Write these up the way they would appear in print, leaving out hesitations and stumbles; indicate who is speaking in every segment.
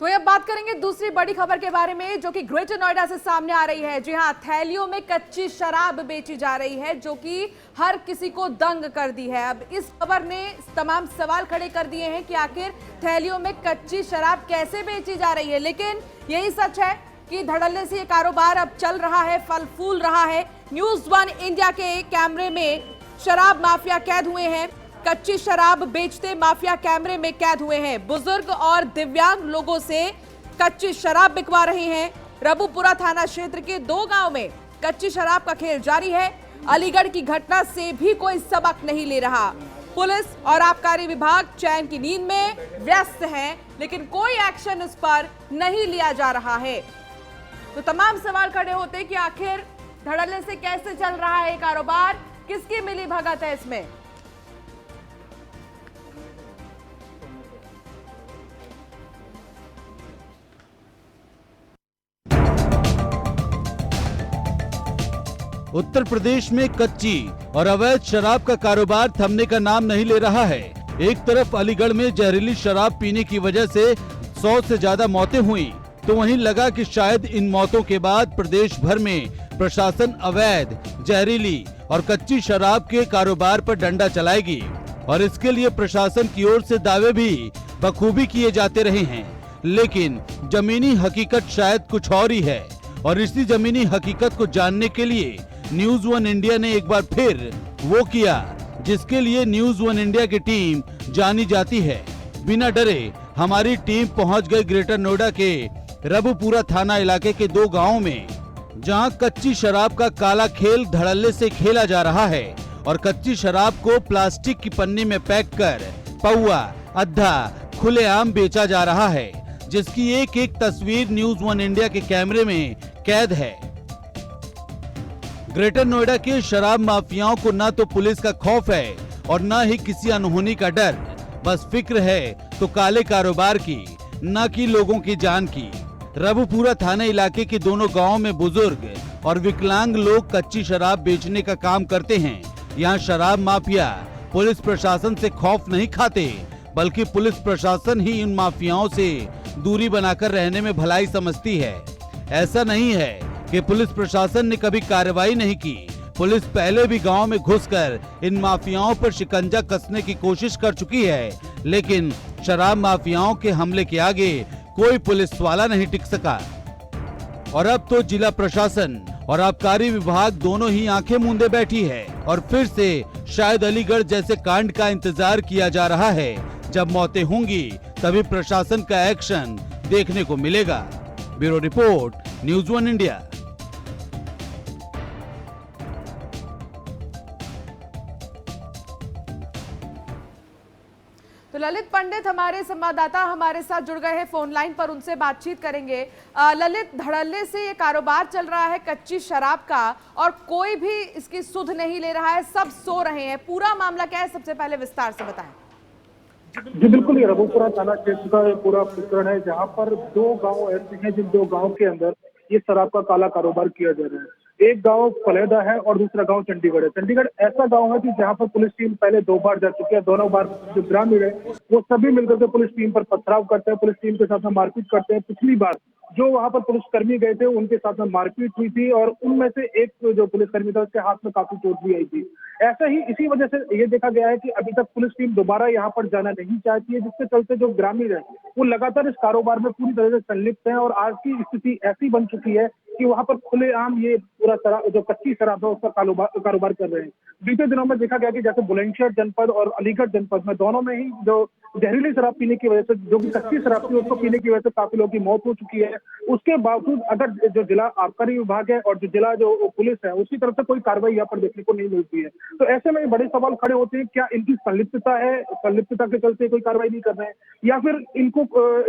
Speaker 1: वही अब बात करेंगे दूसरी बड़ी खबर के बारे में जो कि ग्रेटर नोएडा से सामने आ रही है। जी हां, थैलियों में कच्ची शराब बेची जा रही है जो कि हर किसी को दंग कर दी है। अब इस खबर ने तमाम सवाल खड़े कर दिए हैं कि आखिर थैलियों में कच्ची शराब कैसे बेची जा रही है। लेकिन यही सच है कि धड़ल्ले से ये कारोबार अब चल रहा है, फल फूल रहा है। न्यूज़ 1 इंडिया के कैमरे में शराब माफिया कैद हुए हैं। कच्ची शराब बेचते माफिया कैमरे में कैद हुए हैं। बुजुर्ग और दिव्यांग लोगों से कच्ची शराब बिकवा रहे हैं। रबुपुरा थाना क्षेत्र के 2 गांव में कच्ची शराब का खेल जारी है। अलीगढ़ की घटना से भी कोई सबक नहीं ले रहा। पुलिस और आबकारी विभाग चैन की नींद में व्यस्त हैं, लेकिन कोई एक्शन इस पर नहीं लिया जा रहा है। तो तमाम सवाल खड़े होते हैं कि आखिर धड़ल्ले से कैसे चल रहा है कारोबार, किसकी मिली भगत है इसमें।
Speaker 2: उत्तर प्रदेश में कच्ची और अवैध शराब का कारोबार थमने का नाम नहीं ले रहा है। एक तरफ अलीगढ़ में जहरीली शराब पीने की वजह से 100 से ज्यादा मौतें हुई, तो वहीं लगा कि शायद इन मौतों के बाद प्रदेश भर में प्रशासन अवैध, जहरीली और कच्ची शराब के कारोबार पर डंडा चलाएगी। और इसके लिए प्रशासन की ओर से दावे भी बखूबी किए जाते रहे हैं, लेकिन जमीनी हकीकत शायद कुछ और ही है। और इसी जमीनी हकीकत को जानने के लिए न्यूज़ 1 इंडिया ने एक बार फिर वो किया जिसके लिए न्यूज़ 1 इंडिया की टीम जानी जाती है। बिना डरे हमारी टीम पहुंच गई ग्रेटर नोएडा के रबुपुरा थाना इलाके के 2 गांवों में, जहां कच्ची शराब का काला खेल धड़ल्ले से खेला जा रहा है और कच्ची शराब को प्लास्टिक की पन्नी में पैक कर पौआ, अद्धा खुलेआम बेचा जा रहा है, जिसकी एक एक तस्वीर न्यूज़ 1 इंडिया के कैमरे में कैद है। ग्रेटर नोएडा के शराब माफियाओं को न तो पुलिस का खौफ है और न ही किसी अनहोनी का डर। बस फिक्र है तो काले कारोबार की, न कि लोगों की जान की। रबुपुरा थाना इलाके के दोनों गांवों में बुजुर्ग और विकलांग लोग कच्ची शराब बेचने का काम करते हैं। यहाँ शराब माफिया पुलिस प्रशासन से खौफ नहीं खाते, बल्कि पुलिस प्रशासन ही इन माफियाओं से दूरी बनाकर रहने में भलाई समझती है। ऐसा नहीं है कि पुलिस प्रशासन ने कभी कार्रवाई नहीं की। पुलिस पहले भी गांव में घुसकर इन माफियाओं पर शिकंजा कसने की कोशिश कर चुकी है, लेकिन शराब माफियाओं के हमले के आगे कोई पुलिस वाला नहीं टिक सका। और अब तो जिला प्रशासन और आबकारी विभाग दोनों ही आंखें मूंदे बैठी है और फिर से शायद अलीगढ़ जैसे कांड का इंतजार किया जा रहा है। जब मौतें होंगी तभी प्रशासन का एक्शन देखने को मिलेगा। Bureau report, news 1 India.
Speaker 1: तो ललित पंडित हमारे संवाददाता हमारे साथ जुड़ गए हैं फोन लाइन पर, उनसे बातचीत करेंगे। ललित, धड़ल्ले से ये कारोबार चल रहा है कच्ची शराब का और कोई भी इसकी सुध नहीं ले रहा है, सब सो रहे हैं। पूरा मामला क्या है, सबसे पहले विस्तार से बताएं।
Speaker 3: जी बिल्कुल, ये रबुपुरा थाना क्षेत्र का पूरा प्रकरण है जहां पर 2 गांव ऐसे हैं जिन 2 गांव के अंदर ये शराब का काला कारोबार किया जा रहा है। एक गांव फलेदा है और दूसरा गांव चंडीगढ़ है। चंडीगढ़ ऐसा गांव है कि जहां पर पुलिस टीम पहले 2 बार जा चुकी है। दोनों बार जो ग्रामीण है वो सभी मिलकर के पुलिस टीम पर पथराव करते हैं, पुलिस टीम के साथ में मारपीट करते हैं। पिछली बार जो वहां पर पुलिसकर्मी गए थे उनके साथ में मारपीट हुई थी और उनमें से एक जो पुलिसकर्मी था उसके हाथ में काफी चोट भी आई थी। ऐसा ही इसी वजह से ये देखा गया है कि अभी तक पुलिस टीम दोबारा यहाँ पर जाना नहीं चाहती है, जिसके चलते जो ग्रामीण है वो लगातार इस कारोबार में पूरी तरह से संलिप्त है। और आज की स्थिति ऐसी बन चुकी है कि वहां पर खुलेआम ये पूरा जो कच्ची शराब है उसका कारोबार कर रहे हैं। बीते दिनों में देखा गया कि जैसे बुलंदशहर जनपद और अलीगढ़ जनपद में दोनों में ही जो जहरीली शराब पीने की वजह से, जो कि कच्ची शराब थी उसको पीने की वजह से काफी लोगों की मौत हो चुकी है। उसके बावजूद अगर जो जिला आबकारी विभाग है और जो जिला जो पुलिस है उसकी तरफ से कोई कार्रवाई यहाँ पर देखने को नहीं मिलती है, तो ऐसे में बड़े सवाल खड़े होते हैं। क्या इनकी संलिप्तता है, संलिप्तता के चलते कोई कार्रवाई नहीं कर रहे हैं, या फिर इनको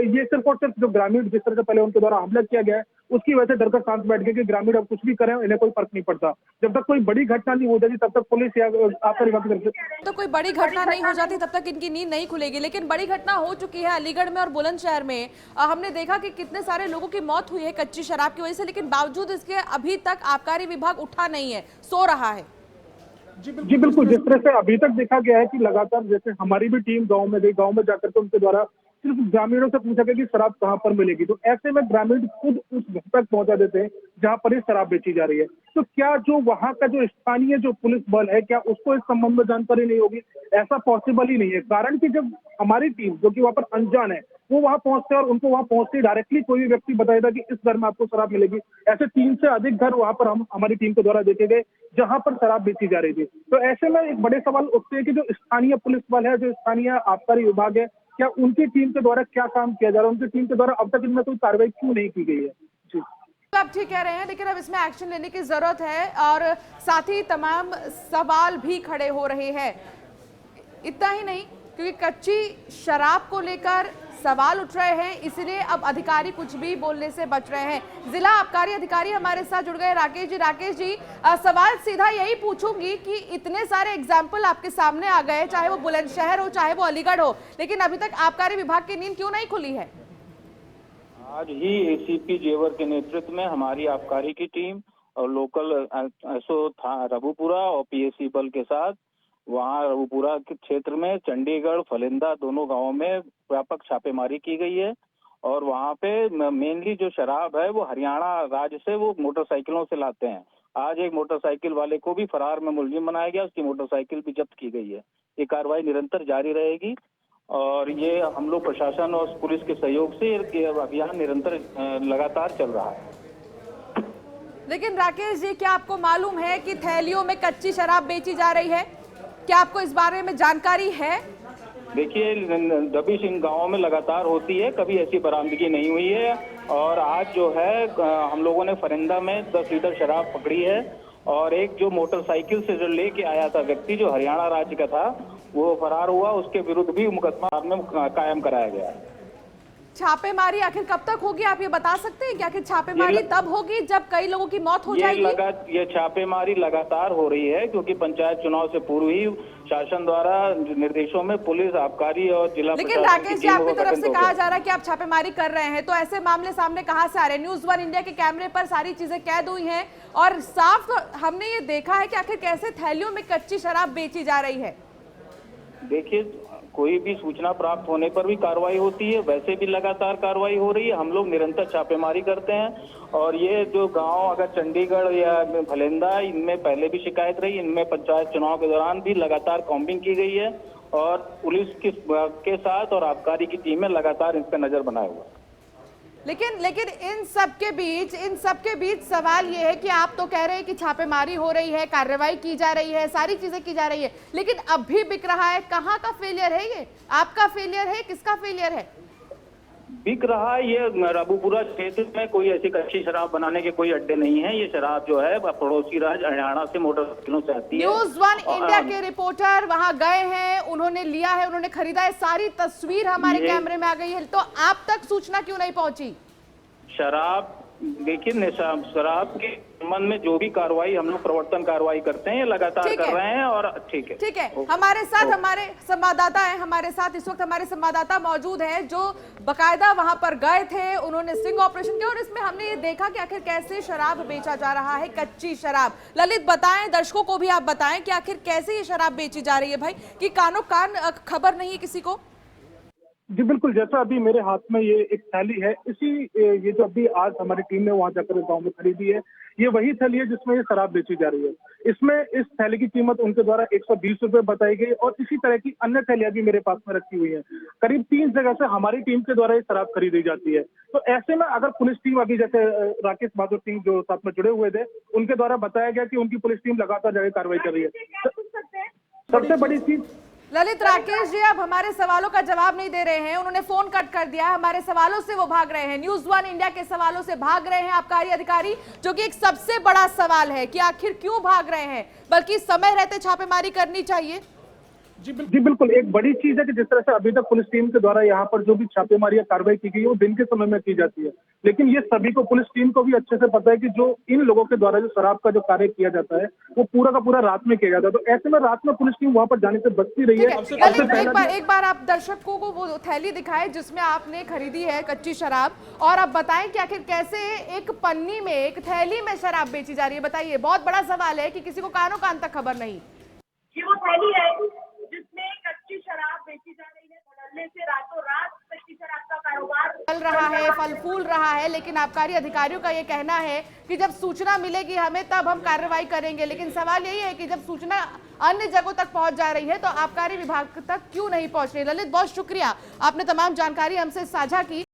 Speaker 3: ये सिर्फ और सिर्फ जो ग्रामीण जिस तरह से पहले उनके द्वारा हमला किया गया है उसकी वजह से डरकर शांत बैठ गए कि ग्रामीण अब कुछ भी करें इन्हें कोई फर्क नहीं पड़ता। जब तक कोई बड़ी घटना नहीं हो जाती तब तक पुलिस या आबकारी विभाग की तरफ से
Speaker 1: तो कोई बड़ी घटना नहीं हो जाती तब तक इनकी नींद नहीं खुलेगी। लेकिन बड़ी घटना हो चुकी है अलीगढ़ में और बुलंदशहर में। हमने देखा कि कितने सारे लोगों की मौत हुई है कच्ची शराब की वजह से, लेकिन बावजूद इसके अभी तक आबकारी विभाग उठा नहीं है, सो रहा है।
Speaker 3: जी बिल्कुल, जिस तरह से अभी तक देखा गया है कि लगातार जैसे हमारी भी टीम गांव में गई, गांव में जाकर के उनके द्वारा सिर्फ ग्रामीणों से पूछा गया कि शराब कहाँ पर मिलेगी, तो ऐसे में ग्रामीण खुद उस घर तक पहुंचा देते हैं जहां पर ये शराब बेची जा रही है। तो क्या जो वहां का जो स्थानीय जो पुलिस बल है, क्या उसको इस संबंध में जानकारी नहीं होगी? ऐसा पॉसिबल ही नहीं है, कारण कि जब हमारी टीम जो कि वहां पर अनजान है, वो वहां पहुंचते हैं और उनको वहां पहुंचते ही डायरेक्टली कोई भी व्यक्ति बताएगा कि इस घर में आपको शराब मिलेगी। ऐसे 3 से अधिक घर वहां पर हमारी टीम के द्वारा देखे गए जहां पर शराब बेची जा रही थी। तो ऐसे में एक बड़े सवाल उठते हैं कि जो स्थानीय पुलिस बल है, जो स्थानीय आबकारी विभाग है, क्या उनकी टीम के द्वारा क्या काम किया जा रहा है? उनकी टीम के द्वारा अब तक इनमें कोई कार्रवाई क्यों नहीं की गई है? जी,
Speaker 1: तो आप ठीक कह रहे हैं, लेकिन अब इसमें एक्शन लेने की जरूरत है और साथ ही तमाम सवाल भी खड़े हो रहे हैं। इतना ही नहीं, क्योंकि कच्ची शराब को लेकर सवाल उठ रहे हैं, इसलिए अब अधिकारी कुछ भी बोलने से बच रहे हैं। जिला आबकारी अधिकारी हमारे साथ जुड़ गए राकेश जी। राकेश जी, सवाल सीधा यही पूछूंगी कि इतने सारे एग्जाम्पल आपके सामने आ गए, चाहे वो बुलंदशहर हो चाहे वो अलीगढ़ हो, लेकिन अभी तक आबकारी विभाग की नींद क्यों नहीं खुली है?
Speaker 4: आज ही एसीपी जेवर के नेतृत्व में हमारी आबकारी की टीम और लोकल एसओ रघुपुरा और पीएसी बल के साथ वहां रघुपुरा के क्षेत्र में चंडीगढ़ फलिंदा दोनों गांवों में व्यापक छापेमारी की गई है। और वहां पे मेनली जो शराब है वो हरियाणा राज्य से वो मोटरसाइकिलों से लाते हैं। आज एक मोटरसाइकिल वाले को भी फरार में मुलजिम बनाया गया, उसकी मोटरसाइकिल भी जब्त की गई है। ये कार्रवाई निरंतर जारी रहेगी और ये हम लोग प्रशासन और पुलिस के सहयोग से ये अभियान निरंतर लगातार चल रहा है।
Speaker 1: लेकिन राकेश जी, क्या आपको मालूम है कि थैलियों में कच्ची शराब बेची जा रही है? क्या आपको इस बारे में जानकारी है?
Speaker 4: देखिए, दबिश इन गांवों में लगातार होती है, कभी ऐसी बरामदगी नहीं हुई है। और आज जो है हम लोगों ने फरिंदा में 10 लीटर शराब पकड़ी है और एक जो मोटरसाइकिल से जो लेके आया था व्यक्ति जो हरियाणा राज्य का था वो फरार हुआ, उसके विरुद्ध भी मुकदमा में कायम कराया गया है।
Speaker 1: छापेमारी आखिर कब तक होगी, आप ये बता सकते हैं कि आखिर छापेमारी तब होगी जब कई लोगों की मौत हो जाएगी?
Speaker 4: ये छापेमारी लगातार हो रही है क्योंकि पंचायत चुनाव से पूर्व ही शासन द्वारा निर्देशों में पुलिस, आबकारी और जिला
Speaker 1: लेकिन राकेश जी, आपकी तरफ से कहा जा रहा है कि आप छापेमारी कर रहे हैं, तो ऐसे मामले सामने कहां से आ रहे हैं? न्यूज़ 1 इंडिया के कैमरे पर सारी चीजें कैद हुई हैं और साफ हमने ये देखा है कि आखिर कैसे थैलियों में कच्ची शराब बेची जा रही है।
Speaker 4: देखिए, कोई भी सूचना प्राप्त होने पर भी कार्रवाई होती है, वैसे भी लगातार कार्रवाई हो रही है। हम लोग निरंतर छापेमारी करते हैं और ये जो गांव अगर चंडीगढ़ या फलिंदा, इनमें पहले भी शिकायत रही, इनमें पंचायत चुनाव के दौरान भी लगातार कॉम्बिंग की गई है और पुलिस के साथ और आबकारी की टीमें लगातार इन पर नजर बनाए हुए।
Speaker 1: लेकिन इन सबके बीच सवाल ये है कि आप तो कह रहे हैं कि छापेमारी हो रही है, कार्रवाई की जा रही है, सारी चीजें की जा रही है, लेकिन अब भी बिक रहा है। कहाँ का फेलियर है ये? आपका फेलियर है, किसका फेलियर है?
Speaker 4: बिक रहा है ये रघुपुरा क्षेत्र में कोई ऐसी कच्ची शराब बनाने के कोई अड्डे नहीं है। ये शराब जो है पड़ोसी राज्य हरियाणा से मोटरसाइकिलों से आती है।
Speaker 1: न्यूज़ 1 इंडिया के रिपोर्टर वहां गए हैं, उन्होंने लिया है, उन्होंने खरीदा है, सारी तस्वीर हमारे कैमरे में आ गई है, तो आप तक सूचना क्यों नहीं पहुंची?
Speaker 4: शराब, देखिए, शराब के संबंध में जो भी कार्रवाई हम लोग प्रवर्तन कार्रवाई करते हैं लगातार कर रहे हैं और ठीक है।
Speaker 1: हमारे साथ हमारे संवाददाता हैं, हमारे साथ इस वक्त हमारे संवाददाता मौजूद हैं जो बकायदा वहां पर गए थे, उन्होंने स्टिंग ऑपरेशन किया और इसमें हमने ये देखा कि आखिर कैसे शराब बेचा जा रहा है, कच्ची शराब। ललित बताएं, दर्शकों को भी आप बताएं कि आखिर कैसे ये शराब बेची जा रही है भाई, कि कानो कान खबर नहीं है किसी को?
Speaker 3: जी बिल्कुल, जैसा अभी मेरे हाथ में ये एक थैली है, ये जो अभी आज हमारी टीम ने वहां जाकर गांव में खरीदी है, ये वही थैली है जिसमें ये शराब बेची जा रही है। इसमें इस थैली की कीमत उनके द्वारा 120 रुपए बताई गई और इसी तरह की अन्य थैलियां भी मेरे पास में रखी हुई है। करीब 3 जगह से हमारी टीम के द्वारा ये शराब खरीदी जाती है। तो ऐसे में अगर पुलिस टीम अभी जैसे राकेश बहादुर सिंह जो साथ में जुड़े हुए थे, उनके द्वारा बताया गया कि उनकी पुलिस टीम लगातार जगह कार्रवाई कर रही है। सबसे बड़ी चीज
Speaker 1: ललित, राकेश जी अब हमारे सवालों का जवाब नहीं दे रहे हैं, उन्होंने फोन कट कर दिया है, हमारे सवालों से वो भाग रहे हैं, न्यूज़ 1 इंडिया के सवालों से भाग रहे हैं आबकारी अधिकारी, जो कि एक सबसे बड़ा सवाल है कि आखिर क्यों भाग रहे हैं, बल्कि समय रहते छापेमारी करनी चाहिए।
Speaker 3: जी बिल्कुल, एक बड़ी चीज है कि जिस तरह से अभी तक पुलिस टीम के द्वारा यहाँ पर जो भी छापेमारी या कार्रवाई की गई है वो दिन के समय में की जाती है, लेकिन ये सभी को, पुलिस टीम को भी अच्छे से पता है कि जो इन लोगों के द्वारा जो शराब का जो कार्य किया जाता है वो पूरा का पूरा रात में किया जाता है। तो ऐसे में रात में पुलिस टीम वहां पर जाने से बचती रही है।
Speaker 1: एक बार आप दर्शकों को वो थैली दिखाएं जिसमें आपने खरीदी है कच्ची शराब, और आप बताएं कि आखिर कैसे एक पन्नी में, एक थैली में शराब बेची जा रही है, बताइए। बहुत बड़ा सवाल है कि किसी को कानों कान तक खबर नहीं।
Speaker 5: ये वो थैली है जिसमें कच्ची शराब बेची जा रही है, बदलने से रातों रात कच्ची
Speaker 1: चल रहा है, फल फूल रहा है, लेकिन आबकारी अधिकारियों का ये कहना है कि जब सूचना मिलेगी हमें तब हम कार्रवाई करेंगे। लेकिन सवाल यही है कि जब सूचना अन्य जगहों तक पहुंच जा रही है तो आबकारी विभाग तक क्यों नहीं पहुंच रही। ललित, बहुत शुक्रिया, आपने तमाम जानकारी हमसे साझा की।